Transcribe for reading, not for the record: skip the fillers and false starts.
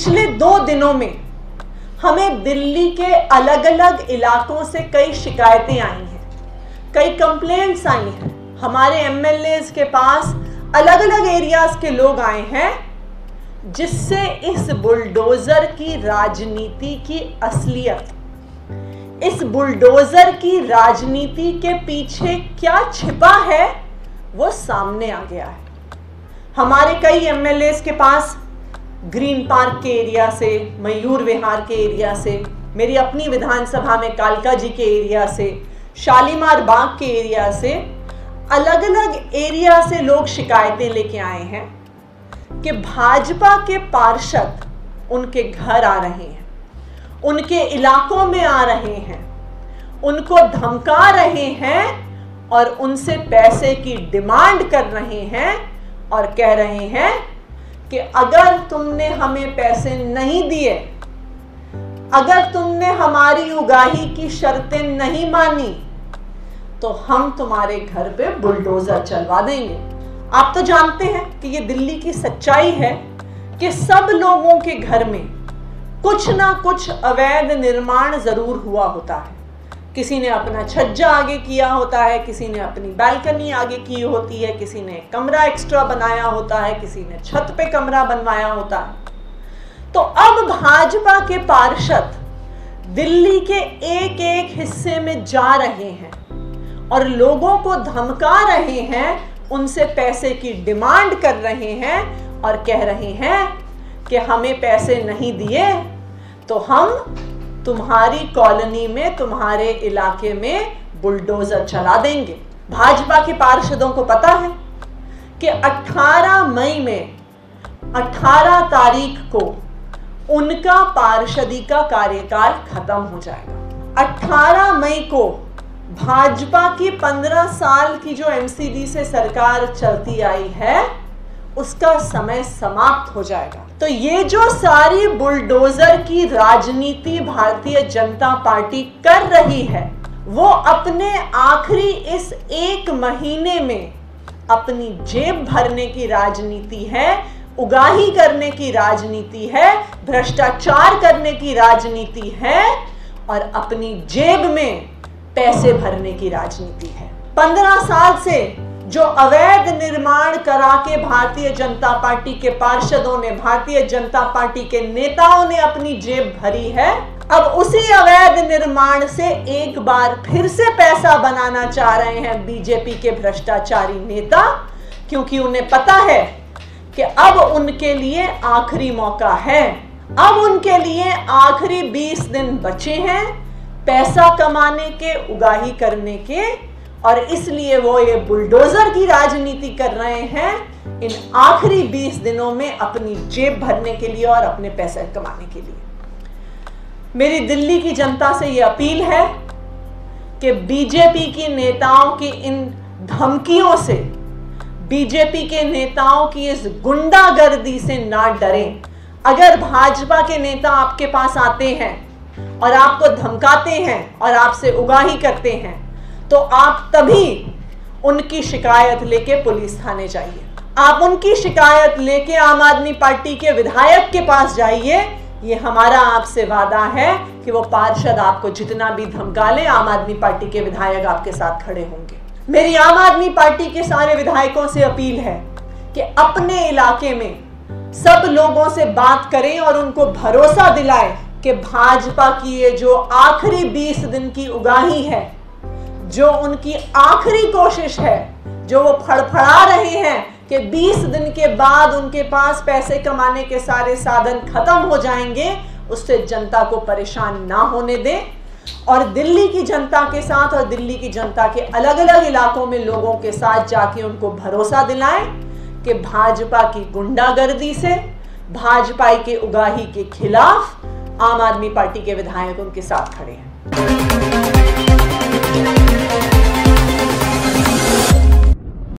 पिछले 2 दिनों में हमें दिल्ली के अलग अलग इलाकों से कई शिकायतें आई हैं, कई कंप्लेंट्स आई हैं। हमारे एमएलएज के पास अलग अलग एरियाज के लोग आए हैं, जिससे इस बुलडोजर की राजनीति की असलियत, इस बुलडोजर की राजनीति के पीछे क्या छिपा है वो सामने आ गया है। हमारे कई एमएलएज के पास ग्रीन पार्क के एरिया से, मयूर विहार के एरिया से, मेरी अपनी विधानसभा में कालका जी के एरिया से, शालीमार बाग के एरिया से, अलग अलग एरिया से लोग शिकायतें लेके आए हैं कि भाजपा के पार्षद उनके घर आ रहे हैं, उनके इलाकों में आ रहे हैं, उनको धमका रहे हैं और उनसे पैसे की डिमांड कर रहे हैं और कह रहे हैं कि अगर तुमने हमें पैसे नहीं दिए, अगर तुमने हमारी उगाही की शर्तें नहीं मानी, तो हम तुम्हारे घर पे बुलडोजर चलवा देंगे। आप तो जानते हैं कि ये दिल्ली की सच्चाई है कि सब लोगों के घर में कुछ ना कुछ अवैध निर्माण जरूर हुआ होता है। किसी ने अपना छज्जा आगे किया होता है, किसी ने अपनी बालकनी आगे की होती है, किसी ने कमरा एक्स्ट्रा बनाया होता है, किसी ने छत पे कमरा बनवाया होता है। तो अब भाजपा के पार्षद दिल्ली के एक एक हिस्से में जा रहे हैं और लोगों को धमका रहे हैं, उनसे पैसे की डिमांड कर रहे हैं और कह रहे हैं कि हमें पैसे नहीं दिए तो हम तुम्हारी कॉलोनी में, तुम्हारे इलाके में बुलडोजर चला देंगे। भाजपा के पार्षदों को पता है कि 18 मई में, 18 तारीख को उनका पार्षदी का कार्यकाल खत्म हो जाएगा। 18 मई को भाजपा की 15 साल की जो एमसीडी से सरकार चलती आई है, उसका समय समाप्त हो जाएगा। तो ये जो सारी बुलडोजर की राजनीति भारतीय जनता पार्टी कर रही है, वो अपने आखिरी इस 1 महीने में अपनी जेब भरने की राजनीति है, उगाही करने की राजनीति है, भ्रष्टाचार करने की राजनीति है और अपनी जेब में पैसे भरने की राजनीति है। 15 साल से जो अवैध निर्माण करा के भारतीय जनता पार्टी के पार्षदों ने, भारतीय जनता पार्टी के नेताओं ने अपनी जेब भरी है, अब उसी अवैध निर्माण से एक बार फिर से पैसा बनाना चाह रहे हैं बीजेपी के भ्रष्टाचारी नेता, क्योंकि उन्हें पता है कि अब उनके लिए आखिरी मौका है, अब उनके लिए आखिरी 20 दिन बचे हैं पैसा कमाने के, उगाही करने के, और इसलिए वो ये बुलडोजर की राजनीति कर रहे हैं इन आखिरी 20 दिनों में अपनी जेब भरने के लिए और अपने पैसे कमाने के लिए। मेरी दिल्ली की जनता से ये अपील है कि बीजेपी की नेताओं की इन धमकियों से, बीजेपी के नेताओं की इस गुंडागर्दी से ना डरें। अगर भाजपा के नेता आपके पास आते हैं और आपको धमकाते हैं और आपसे उगाही करते हैं, तो आप तभी उनकी शिकायत लेके पुलिस थाने जाइए। आप उनकी शिकायत लेके आम आदमी पार्टी के विधायक के पास जाइए। ये हमारा आपसे वादा है कि वो पार्षद आपको जितना भी धमका ले, आम आदमी पार्टी के विधायक आपके साथ खड़े होंगे। मेरी आम आदमी पार्टी के सारे विधायकों से अपील है कि अपने इलाके में सब लोगों से बात करें और उनको भरोसा दिलाएं कि भाजपा की ये जो आखिरी 20 दिन की उगाही है, जो उनकी आखिरी कोशिश है, जो वो फड़फड़ा रहे हैं कि 20 दिन के बाद उनके पास पैसे कमाने के सारे साधन खत्म हो जाएंगे, उससे जनता को परेशान ना होने दें और दिल्ली की जनता के साथ और दिल्ली की जनता के अलग अलग इलाकों में लोगों के साथ जाके उनको भरोसा दिलाएं कि भाजपा की गुंडागर्दी से, भाजपा के उगाही के खिलाफ आम आदमी पार्टी के विधायक उनके साथ खड़े हैं।